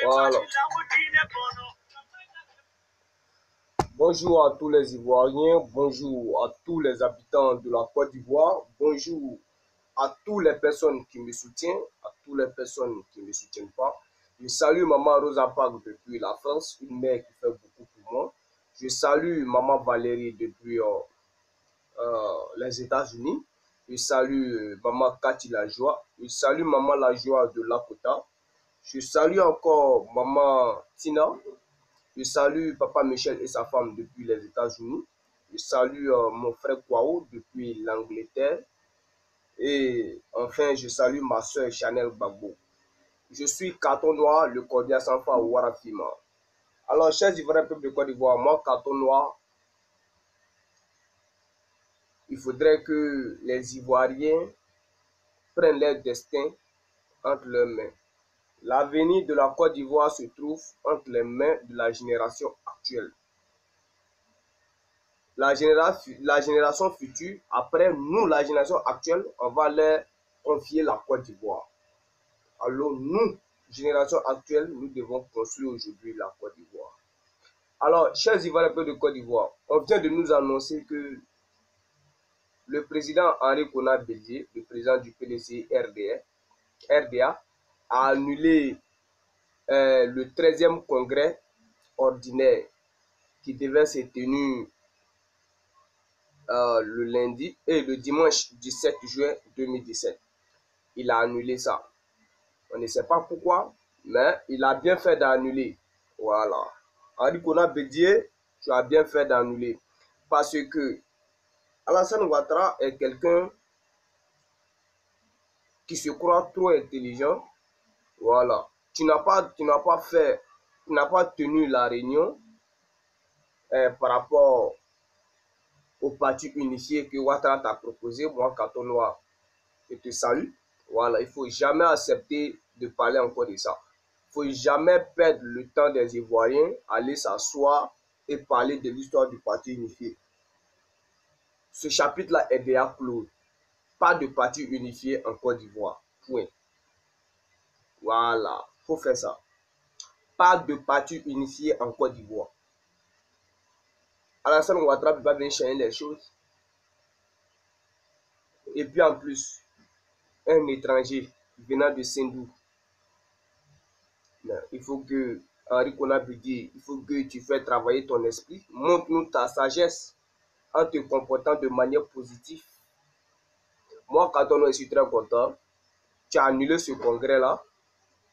Voilà. Bonjour à tous les Ivoiriens, bonjour à tous les habitants de la Côte d'Ivoire, bonjour à toutes les personnes qui me soutiennent, à toutes les personnes qui ne me soutiennent pas. Je salue Maman Rosa Park depuis la France, une mère qui fait beaucoup pour moi. Je salue Maman Valérie depuis les États-Unis. Je salue Maman Cathy Lajoie. Je salue Maman Lajoie de Lakota. Je salue encore Maman Tina. Je salue Papa Michel et sa femme depuis les États-Unis. Je salue mon frère Kwao depuis l'Angleterre. Et enfin, je salue ma soeur Chanel Bagbo. Je suis Carton Noir, le cordial sans foi Warafima. Alors, chers Ivoiriens, peuple de Côte d'Ivoire, moi, Carton Noir, il faudrait que les Ivoiriens prennent leur destin entre leurs mains. L'avenir de la Côte d'Ivoire se trouve entre les mains de la génération actuelle. La génération future, après nous, la génération actuelle, on va leur confier la Côte d'Ivoire. Alors nous, génération actuelle, nous devons construire aujourd'hui la Côte d'Ivoire. Alors, chers Ivoiriens de Côte d'Ivoire, on vient de nous annoncer que le président Henri Konan Bédié, le président du PDC RDA, a annulé le 13e congrès ordinaire qui devait se tenir le lundi et le dimanche 17 juin 2017. Il a annulé ça. On ne sait pas pourquoi, mais il a bien fait d'annuler. Voilà. Henri Konan Bédié, tu as bien fait d'annuler. Parce que Alassane Ouattara est quelqu'un qui se croit trop intelligent. Voilà. Tu n'as pas tenu la réunion par rapport au parti unifié que Ouattara t'a proposé. Moi, Carton Noir, je te salue. Voilà, il ne faut jamais accepter de parler encore de ça. Il ne faut jamais perdre le temps des Ivoiriens, aller s'asseoir et parler de l'histoire du parti unifié. Ce chapitre-là est déjà clos. Pas de parti unifié en Côte d'Ivoire. Point. Voilà, il faut faire ça. Pas de parti unifié en Côte d'Ivoire. Alassane Ouattara ne peut pas venir changer les choses. Et puis en plus, un étranger venant de Sendou, il faut que Henri Konan Bédié, il faut que tu fasses travailler ton esprit. Montre-nous ta sagesse en te comportant de manière positive. Moi, Carton, je suis très content. Tu as annulé ce congrès-là.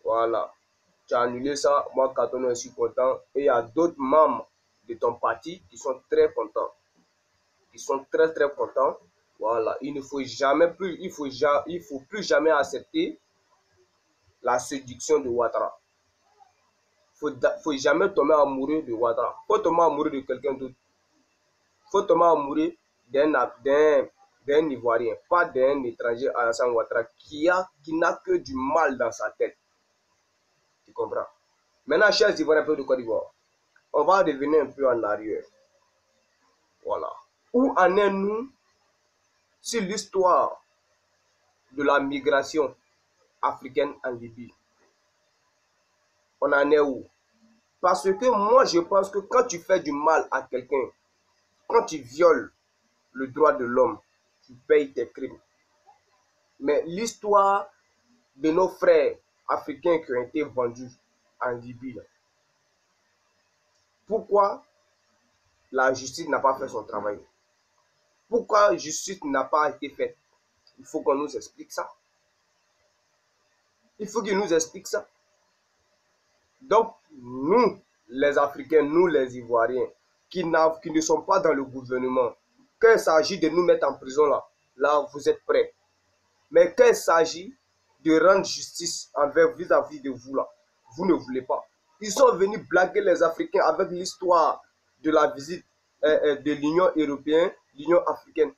Voilà. Tu as annulé ça. Moi, Carton, je suis content. Et il y a d'autres membres de ton parti qui sont très contents. Ils sont très très contents. Voilà. Il ne faut jamais plus, il faut plus jamais accepter la séduction de Ouattara. Faut jamais tomber amoureux de Ouattara. Faut tomber amoureux de quelqu'un d'autre. Faut tomber amoureux d'un Ivoirien, pas d'un étranger, Alassane Ouattara, qui n'a que du mal dans sa tête. Tu comprends? Maintenant, chers Ivoiriens de Côte d'Ivoire, on va revenir un peu en arrière. Voilà. Où en est-nous sur l'histoire de la migration africaine en Libye? On en est où? Parce que moi, je pense que quand tu fais du mal à quelqu'un, quand tu violes le droit de l'homme, tu payes tes crimes. Mais l'histoire de nos frères africains qui ont été vendus en Libye, pourquoi la justice n'a pas fait son travail? Pourquoi la justice n'a pas été faite? Il faut qu'on nous explique ça. Il faut qu'il nous explique ça. Donc, nous, les Africains, nous, les Ivoiriens, qui ne sont pas dans le gouvernement, quand il s'agit de nous mettre en prison, là, vous êtes prêts. Mais quand il s'agit de rendre justice envers vis-à-vis de vous, là, vous ne voulez pas. Ils sont venus blaguer les Africains avec l'histoire de la visite de l'Union européenne, l'Union africaine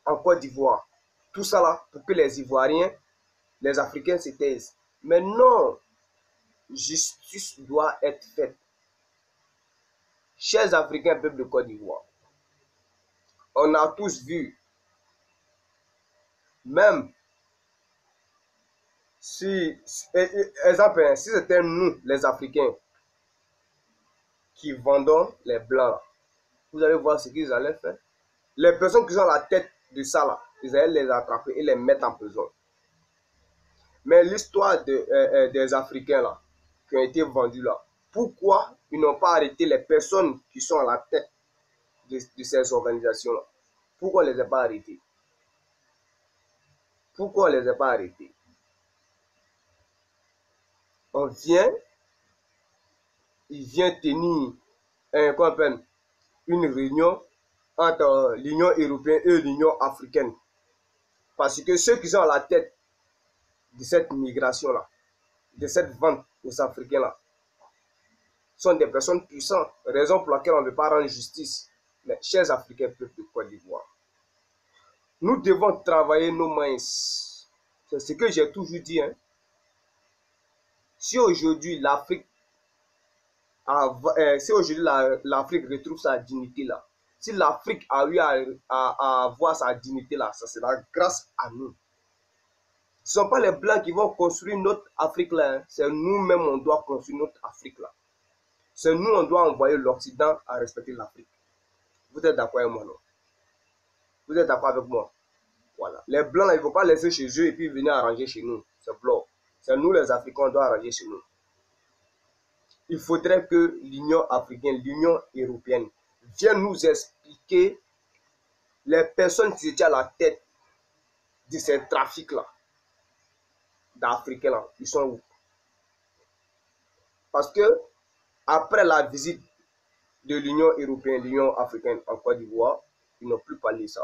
en Côte d'Ivoire. Tout ça là pour que les Ivoiriens, les Africains se taisent. Mais non, justice doit être faite. Chers Africains, peuple de Côte d'Ivoire, on a tous vu, même si, exemple, si c'était nous, les Africains, qui vendons les Blancs, vous allez voir ce qu'ils allaient faire. Les personnes qui ont la tête de ça, là, ils allaient les attraper et les mettre en prison. Mais l'histoire des Africains là, qui ont été vendus là, pourquoi ils n'ont pas arrêté les personnes qui sont à la tête de ces organisations-là? Pourquoi on ne les a pas arrêtés? Pourquoi on ne les a pas arrêtés? On vient, il vient tenir une réunion entre l'Union européenne et l'Union africaine. Parce que ceux qui sont à la tête de cette migration-là, de cette vente aux Africains-là, sont des personnes puissantes, raison pour laquelle on ne veut pas rendre justice. Mais chers Africains, peuple de Côte d'Ivoire, nous devons travailler nos mains. C'est ce que j'ai toujours dit. Hein. Si aujourd'hui l'Afrique retrouve sa dignité là, si l'Afrique a eu à avoir sa dignité là, ça sera grâce à nous. Ce ne sont pas les Blancs qui vont construire notre Afrique là, hein. C'est nous-mêmes on doit construire notre Afrique là. C'est nous on doit envoyer l'Occident à respecter l'Afrique. Vous êtes d'accord avec moi, non? Vous êtes d'accord avec moi? Voilà. Les Blancs là, il ne faut pas laisser chez eux et puis venir arranger chez nous. C'est blanc. C'est nous les Africains on doit arranger chez nous. Il faudrait que l'Union africaine, l'Union européenne vienne nous expliquer les personnes qui étaient à la tête de ces trafics-là, d'Africains, là, ils sont où? Parce que après la visite de l'Union européenne, l'Union africaine en Côte d'Ivoire, ils n'ont plus parlé ça.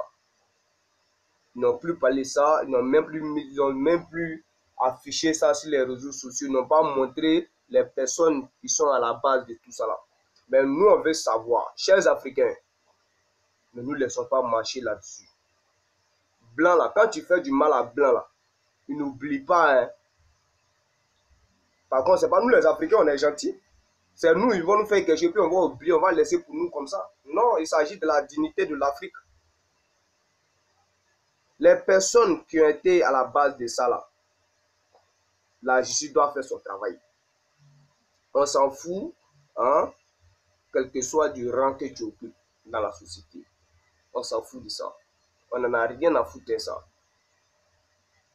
Ils n'ont plus parlé ça, ils n'ont même plus affiché ça sur les réseaux sociaux, ils n'ont pas montré les personnes qui sont à la base de tout ça là. Mais nous, on veut savoir, chers Africains, ne nous laissons pas marcher là-dessus. Blanc là, quand tu fais du mal à Blanc là, il n'oublie pas. Hein. Par contre, c'est pas nous les Africains, on est gentils. C'est nous, ils vont nous faire quelque chose, puis on va oublier, on va laisser pour nous comme ça. Non, il s'agit de la dignité de l'Afrique. Les personnes qui ont été à la base de ça là, la justice doit faire son travail. On s'en fout, hein, quel que soit du rang que tu occupes dans la société. On s'en fout de ça. On n'en a rien à foutre de ça.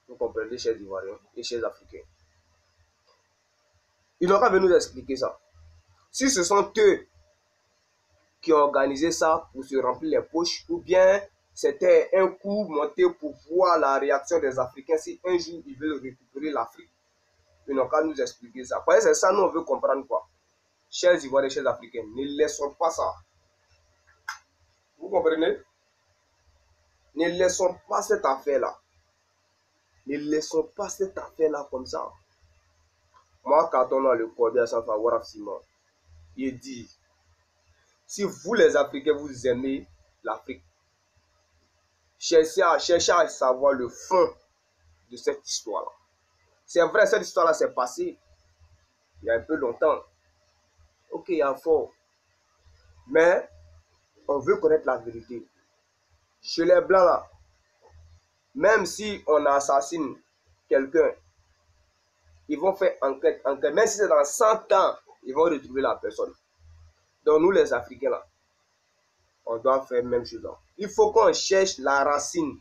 Vous comprenez, chers Ivoiriens et chers Africains. Ils n'ont pas venu nous expliquer ça. Si ce sont eux qui ont organisé ça pour se remplir les poches, ou bien c'était un coup monté pour voir la réaction des Africains si un jour ils veulent récupérer l'Afrique, ils n'ont qu'à nous expliquer ça. Parce que c'est ça, nous on veut comprendre quoi. Chers Ivoiriens, chers Africains, ne laissons pas ça. Vous comprenez? Ne laissons pas cette affaire-là. Ne laissons pas cette affaire-là comme ça. Moi, quand on a le cordial sans faveur Simon, il dit, si vous les Africains, vous aimez l'Afrique, cherchez à savoir le fond de cette histoire-là. C'est vrai, cette histoire-là s'est passée il y a un peu longtemps. Ok, il y a fort. Mais on veut connaître la vérité. Chez les Blancs, là, même si on assassine quelqu'un, ils vont faire enquête. Même si c'est dans 100 ans, ils vont retrouver la personne. Donc nous, les Africains, là, on doit faire la même chose. Là. Il faut qu'on cherche la racine.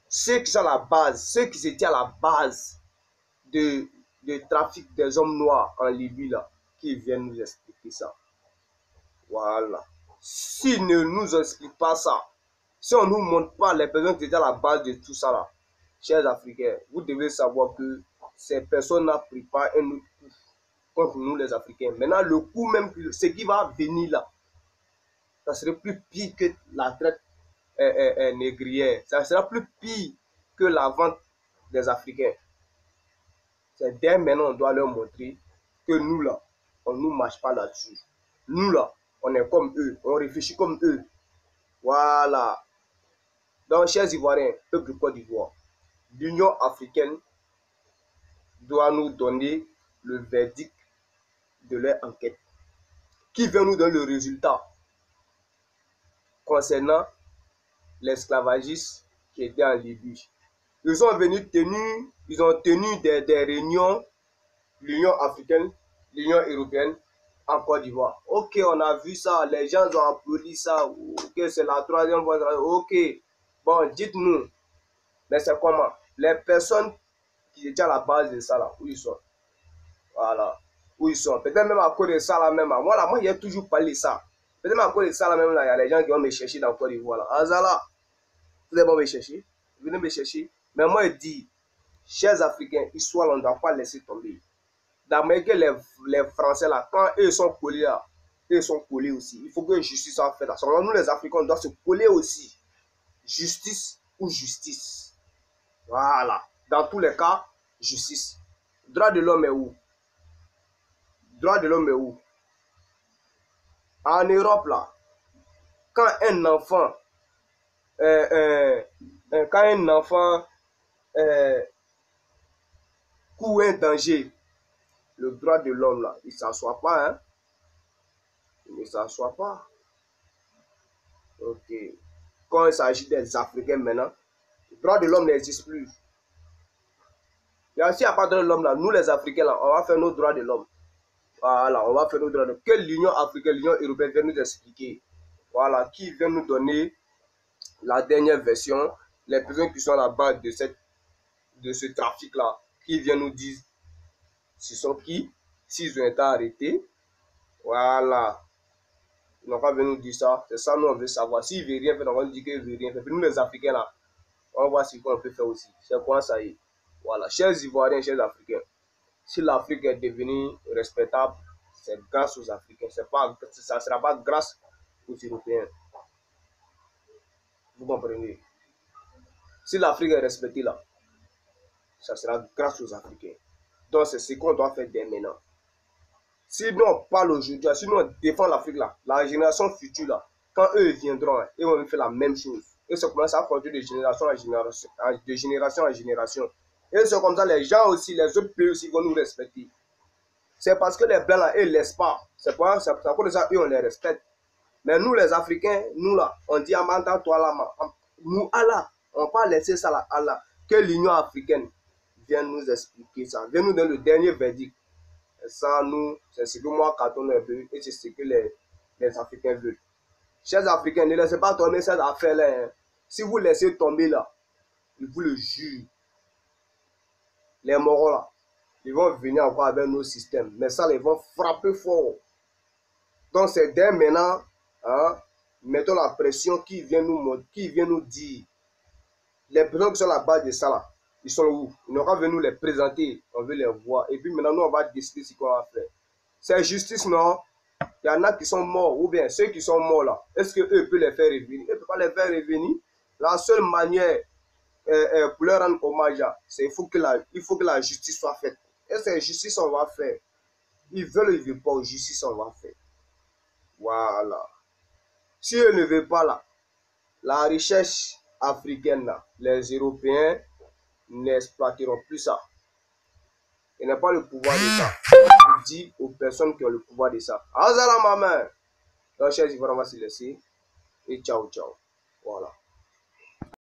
Ceux qui sont à la base, ceux qui étaient à la base de trafic des hommes noirs en Libye, là, qui viennent nous expliquer ça. Voilà. S'ils ne nous expliquent pas ça, si on ne nous montre pas les personnes qui étaient à la base de tout ça, là, chers Africains, vous devez savoir que ces personnes n'ont pris pas un autre coup contre nous les Africains. Maintenant, le coup même, ce qui va venir là, ça serait plus pire que la traite négrière. Ça sera plus pire que la vente des Africains. C'est dès maintenant on doit leur montrer que nous là, on ne nous marche pas là-dessus. Nous là, on est comme eux, on réfléchit comme eux. Voilà. Donc, chers Ivoiriens, peuple de Côte d'Ivoire, l'Union africaine doit nous donner le verdict de leur enquête. Qui veut nous donner le résultat concernant l'esclavagisme qui était en Libye. Ils ont tenu des réunions, l'Union africaine, l'Union européenne, en Côte d'Ivoire. Ok, on a vu ça, les gens ont applaudi ça. Ok, c'est la troisième fois. Ok, bon, dites-nous, mais c'est comment? Les personnes qui étaient à la base de ça, là, où ils sont? Voilà, où ils sont. Peut-être même à cause de ça, là, même. Moi, j'ai toujours parlé de ça. Peut-être même à cause de ça, là, même, là, il y a les gens qui vont me chercher dans Côte d'Ivoire, là. Azala, vous allez me chercher, venez me chercher. Mais moi, je dis, chers Africains, histoire, on ne doit pas laisser tomber. D'abord que les Français, là, quand eux sont collés, là, eux sont collés aussi. Il faut que justice soit faite. Nous, les Africains, on doit se coller aussi. Justice ou justice. Voilà. Dans tous les cas, justice. Droit de l'homme est où? Droit de l'homme est où? En Europe, là, quand un enfant, court un danger, le droit de l'homme, là, il ne s'assoit pas, hein? Il ne s'assoit pas. Ok. Quand il s'agit des Africains maintenant, le droit de l'homme n'existe plus. Et s'il n'y a pas de droit de l'homme, là, nous les Africains, là, on va faire nos droits de l'homme. Voilà, on va faire nos droits de l'homme. Que l'Union africaine, l'Union européenne vienne nous expliquer. Voilà, qui vient nous donner la dernière version, les personnes qui sont à la base de ce trafic-là, qui viennent nous dire ce sont qui, s'ils ont été arrêtés. Voilà. Ils n'ont pas venu nous dire ça. C'est ça, nous, on veut savoir. S'ils ne veulent rien faire, on va nous dire qu'ils ne veulent rien faire. Puis nous, les Africains, là, on va voir ce qu'on peut faire aussi. C'est quoi ça y est. Voilà. Chers Ivoiriens, chers Africains, si l'Afrique est devenue respectable, c'est grâce aux Africains. Ça ne sera pas grâce aux Européens. Vous comprenez? Si l'Afrique est respectée là, ça sera grâce aux Africains. Donc c'est ce qu'on doit faire dès maintenant. Si nous on parle aujourd'hui, si nous on défend l'Afrique là, la génération future là, quand eux viendront, ils vont faire la même chose. Et ça commence à continuer de génération en génération, de génération en génération. Et c'est comme ça les gens aussi, les autres pays aussi vont nous respecter. C'est parce que les blancs là, ils ne laissent pas. C'est pour ça qu'eux on les respecte. Mais nous les Africains, nous là, on dit Amanda, toi là, nous Allah, on ne va pas laisser ça là, Allah. Que l'Union africaine vienne nous expliquer ça, vienne nous donner le dernier verdict. Et ça, nous, c'est ce que moi, Katon a vu, et c'est ce que les Africains veulent. Chers Africains, ne laissez pas tomber cette affaire-là. Hein. Si vous laissez tomber là, je vous le jure, les moraux là, ils vont venir encore avec nos systèmes. Mais ça, ils vont frapper fort. Donc, c'est dès maintenant, hein, mettons la pression qui vient nous dire. Les personnes qui sont à la base de ça là, ils sont où? Ils n'ont pas venu nous les présenter, on veut les voir. Et puis maintenant, nous, on va décider ce qu'on va faire. C'est justice, non? Il y en a qui sont morts, ou bien ceux qui sont morts là, est-ce qu'eux peuvent les faire revenir? Ils ne peuvent pas les faire revenir. La seule manière pour leur rendre hommage, c'est il faut que la justice soit faite. Et c'est justice on va faire. Ils veulent ou ils ne veulent pas, justice on va faire. Voilà. Si eux ne veulent pas là, la richesse africaine là, les Européens n'exploiteront plus ça. Il n'a pas le pouvoir de ça. Je dis aux personnes qui ont le pouvoir de ça. Azala ma main. Donc, chers Ivoiriens, on va se laisser. Et ciao, ciao. Voilà.